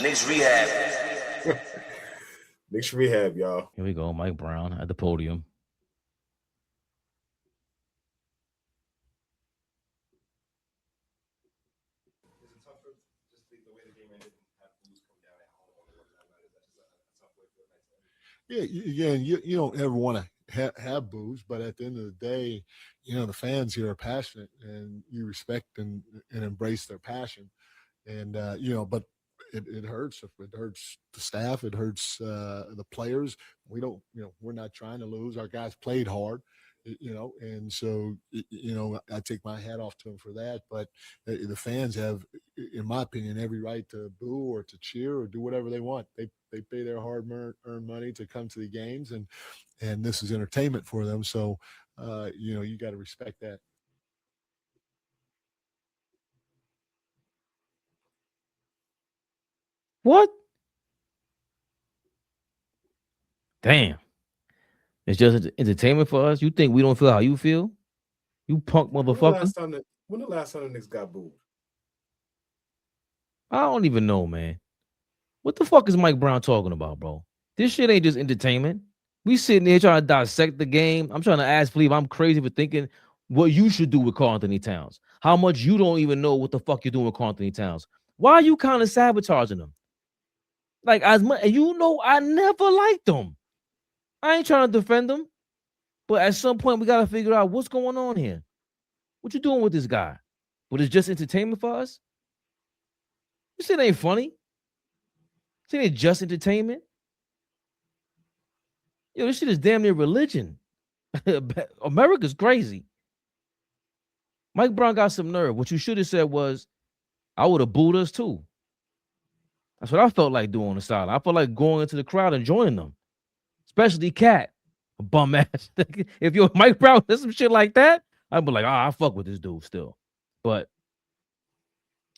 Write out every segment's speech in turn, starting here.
KNICKS Rehab. KNICKS Rehab, y'all. Here we go. Mike Brown at the podium. Yeah, again, you don't ever want to have booze, but at the end of the day, the fans here are passionate, and you respect and embrace their passion, and but it hurts. It hurts the staff. It hurts the players. We don't, we're not trying to lose. Our guys played hard, and so I take my hat off to them for that. But the fans have, in my opinion, every right to boo or to cheer or do whatever they want. They pay their hard-earned money to come to the games, and this is entertainment for them. So you got to respect that. What? Damn. It's just entertainment for us. You think we don't feel how you feel? You punk motherfucker. When the last time the Knicks got booed? I don't even know, man. What the fuck is Mike Brown talking about, bro? This shit ain't just entertainment. We sitting here trying to dissect the game. I'm trying to ask Fleeve, I'm crazy for thinking what you should do with Karl-Anthony Towns. How much you don't even know what the fuck you're doing with Karl-Anthony Towns. Why are you kind of sabotaging him? Like, as much, I never liked him. I ain't trying to defend him. But at some point, we got to figure out what's going on here. What you doing with this guy? But it's just entertainment for us? This shit ain't funny. This ain't just entertainment. Yo, this shit is damn near religion. America's crazy. Mike Brown got some nerve. What you should have said was, I would have booed us too. That's what I felt like doing on the side. I felt like going into the crowd and joining them. Especially Cat. A bum ass. If you're Mike Brown does some shit like that, I'd be like, I fuck with this dude still. But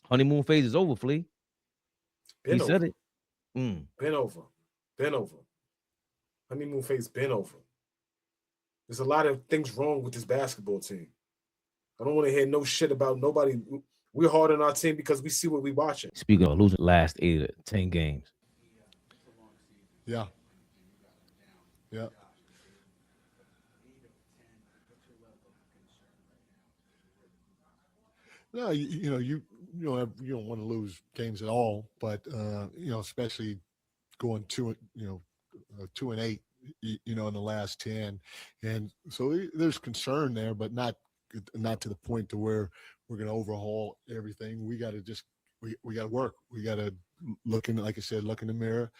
honeymoon phase is over, Flea. He said it. Been over. Honeymoon phase been over. There's a lot of things wrong with this basketball team. I don't want to hear no shit about nobody. We're hard on our team because we see what we're watching. Speaking of losing the last 8 or 10 games. Yeah. Yeah. No, you don't want to lose games at all, but especially going 2-8, in the last 10, and so there's concern there, but not to the point to where we're going to overhaul everything. We got to we got to work. We got to look in, like I said, look in the mirror,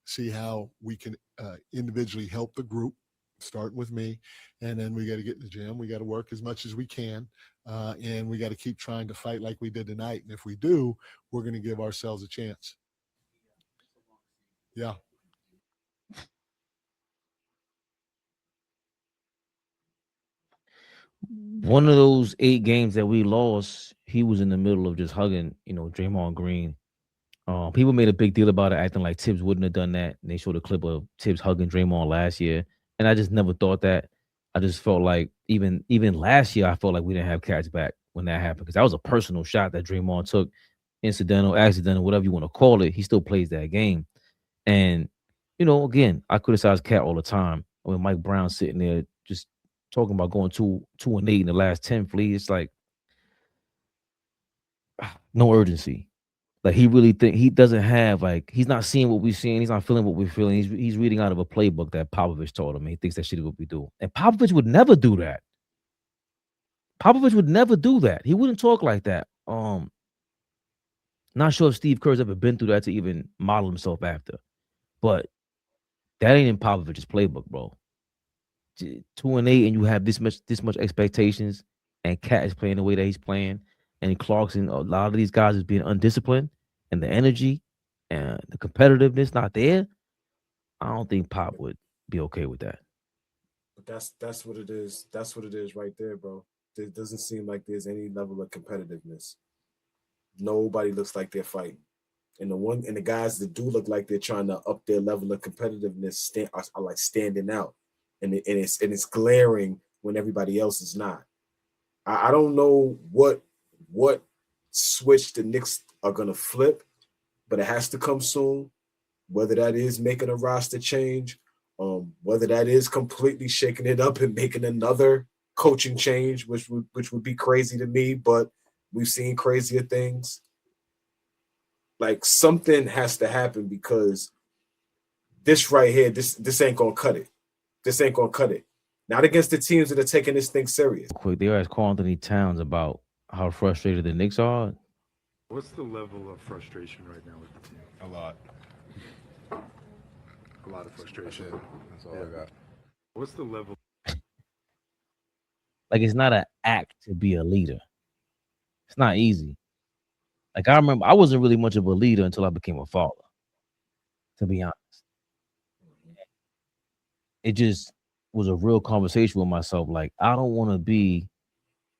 see how we can individually help the group, starting with me, and then we got to get in the gym. We got to work as much as we can, and we got to keep trying to fight like we did tonight. And if we do, we're going to give ourselves a chance. Yeah. One of those 8 games that we lost, he was in the middle of just hugging, Draymond Green. People made a big deal about it, acting like Tibbs wouldn't have done that. And they showed a clip of Tibbs hugging Draymond last year. And I just never thought that. I just felt like even last year, I felt like we didn't have Cats back when that happened. Because that was a personal shot that Draymond took, incidental, accidental, whatever you want to call it. He still plays that game. And, again, I criticize Cat all the time. When Mike Brown sitting there just talking about going 2-8 in the last 10, Flea, it's like no urgency. Like he really he doesn't have, like, he's not seeing what we're seeing. He's not feeling what we're feeling. He's reading out of a playbook that Popovich taught him. And he thinks that shit is what we do. And Popovich would never do that. Popovich would never do that. He wouldn't talk like that. Not sure if Steve Kerr's ever been through that to even model himself after. But that ain't in Popovich's playbook, bro. 2-8, and you have this much expectations, and Cat is playing the way that he's playing, and Clarkson, a lot of these guys is being undisciplined, and the energy and the competitiveness not there. I don't think Pop would be okay with that. But that's what it is. That's what it is right there, bro. It doesn't seem like there's any level of competitiveness. Nobody looks like they're fighting. And the guys that do look like they're trying to up their level of competitiveness are like standing out. And it's glaring when everybody else is not. I don't know what switch the Knicks are gonna flip, but it has to come soon. Whether that is making a roster change, whether that is completely shaking it up and making another coaching change, which would be crazy to me, but we've seen crazier things. Like, something has to happen, because this right here, this ain't gonna cut it. This ain't gonna cut it. Not against the teams that are taking this thing serious. Quick, they asked Karl-Anthony Towns about how frustrated the Knicks are. What's the level of frustration right now with the team? A lot. A lot of frustration. That's all I got. What's the level? Like, it's not an act to be a leader. It's not easy. Like, I remember I wasn't really much of a leader until I became a father, to be honest. It just was a real conversation with myself. Like, I don't want to be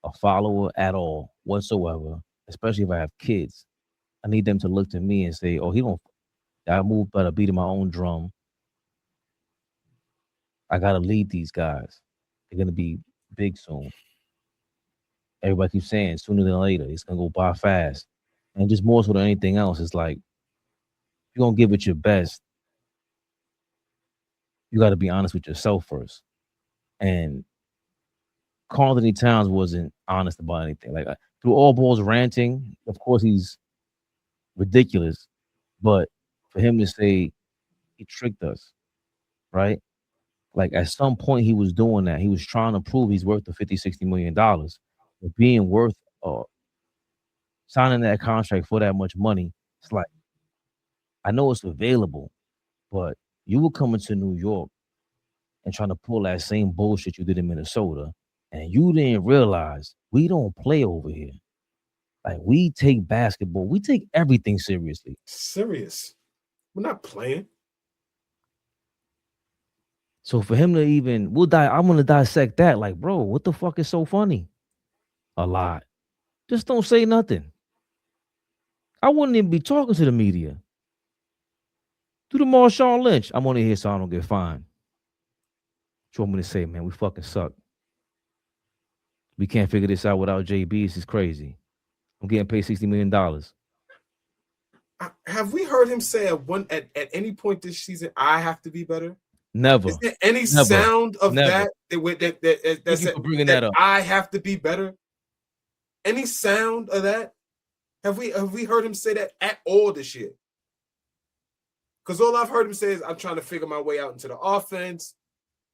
a follower at all whatsoever, especially if I have kids. I need them to look to me and say, oh, I move by the beat of my own drum. I got to lead these guys. They're going to be big soon. Everybody keeps saying sooner than later, it's going to go by fast. And just more so than anything else, it's like, you're going to give it your best. You got to be honest with yourself first. And Karl-Anthony Towns wasn't honest about anything. Like, through all balls ranting, of course he's ridiculous. But for him to say he tricked us, right? Like, at some point he was doing that. He was trying to prove he's worth the $50-60 million. But being worth signing that contract for that much money, it's like, I know it's available, but you were coming to New York and trying to pull that same bullshit you did in Minnesota, and you didn't realize we don't play over here. Like, we take basketball, we take everything seriously. Serious. We're not playing. So for him to even, I'm gonna dissect that. Like, bro, what the fuck is so funny? A lot. Just don't say nothing. I wouldn't even be talking to the media. Do the Marshawn Lynch. I'm only here so I don't get fined. What you want me to say, man? We fucking suck. We can't figure this out without JB. This is crazy. I'm getting paid $60 million. Have we heard him say at any point this season, I have to be better? Never. Is there any sound of that bringing that up? I have to be better? Any sound of that? Have we heard him say that at all this year? Because all I've heard him say is, I'm trying to figure my way out into the offense.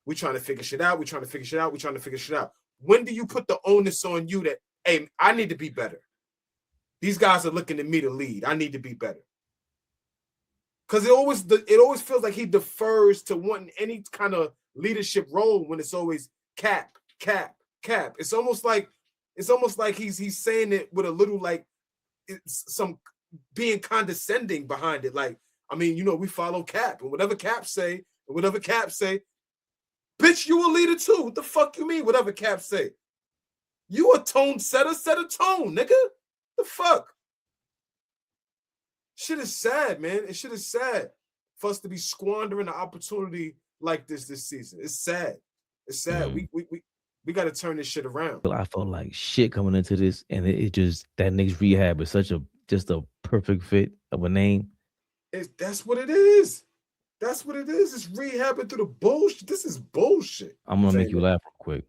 We're trying to figure shit out. We're trying to figure shit out. We're trying to figure shit out. When do you put the onus on you that, hey, I need to be better? These guys are looking at me to lead. I need to be better. Because it always feels like he defers to wanting any kind of leadership role when it's always cap. It's almost like he's saying it with a little, like, it's some being condescending behind it. Like, I mean, we follow Cap, and whatever Cap say, bitch, you a leader too. What the fuck you mean? Whatever Cap say. You a tone setter, set a tone, nigga. The fuck? Shit is sad, man. It shit is sad for us to be squandering an opportunity like this season. It's sad. It's sad. We got to turn this shit around. But I felt like shit coming into this, and it just, that Knicks Rehab is just a perfect fit of a name. That's what it is. That's what it is. It's rehabbing through the bullshit. This is bullshit. I'm gonna make you laugh real quick.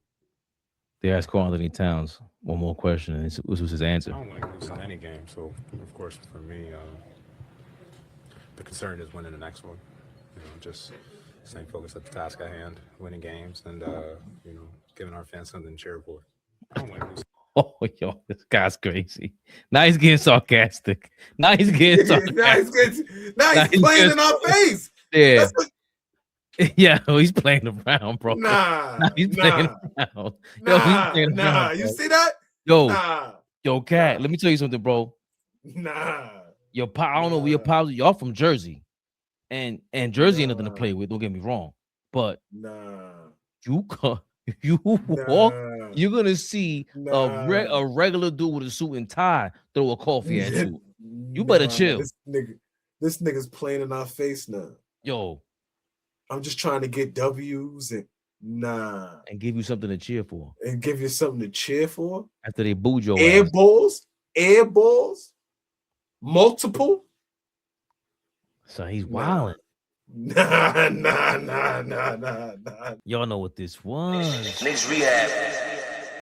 They asked Karl-Anthony Towns one more question, and this was his answer. I don't like losing any game, so of course for me, the concern is winning the next one. Just staying focused at the task at hand, winning games, and giving our fans something to cheer for. I don't like losing. Oh, yo, this guy's crazy. Now he's getting sarcastic. Now he's getting sarcastic. now he's playing in our face. Yeah. Yeah, he's playing around, bro. He's playing around. You see that? Yo, Cat, let me tell you something, bro. Your I don't know where your pops. Y'all from Jersey, and Jersey ain't nothing to play with. Don't get me wrong, but you walk, you're gonna see a regular dude with a suit and tie throw a coffee at you. You better chill. This nigga's playing in our face now. Yo, I'm just trying to get W's and give you something to cheer for. And give you something to cheer for after they booed your air balls, multiple. So he's Nah. wilding. Nah. Y'all know what this was. KNICKS Rehab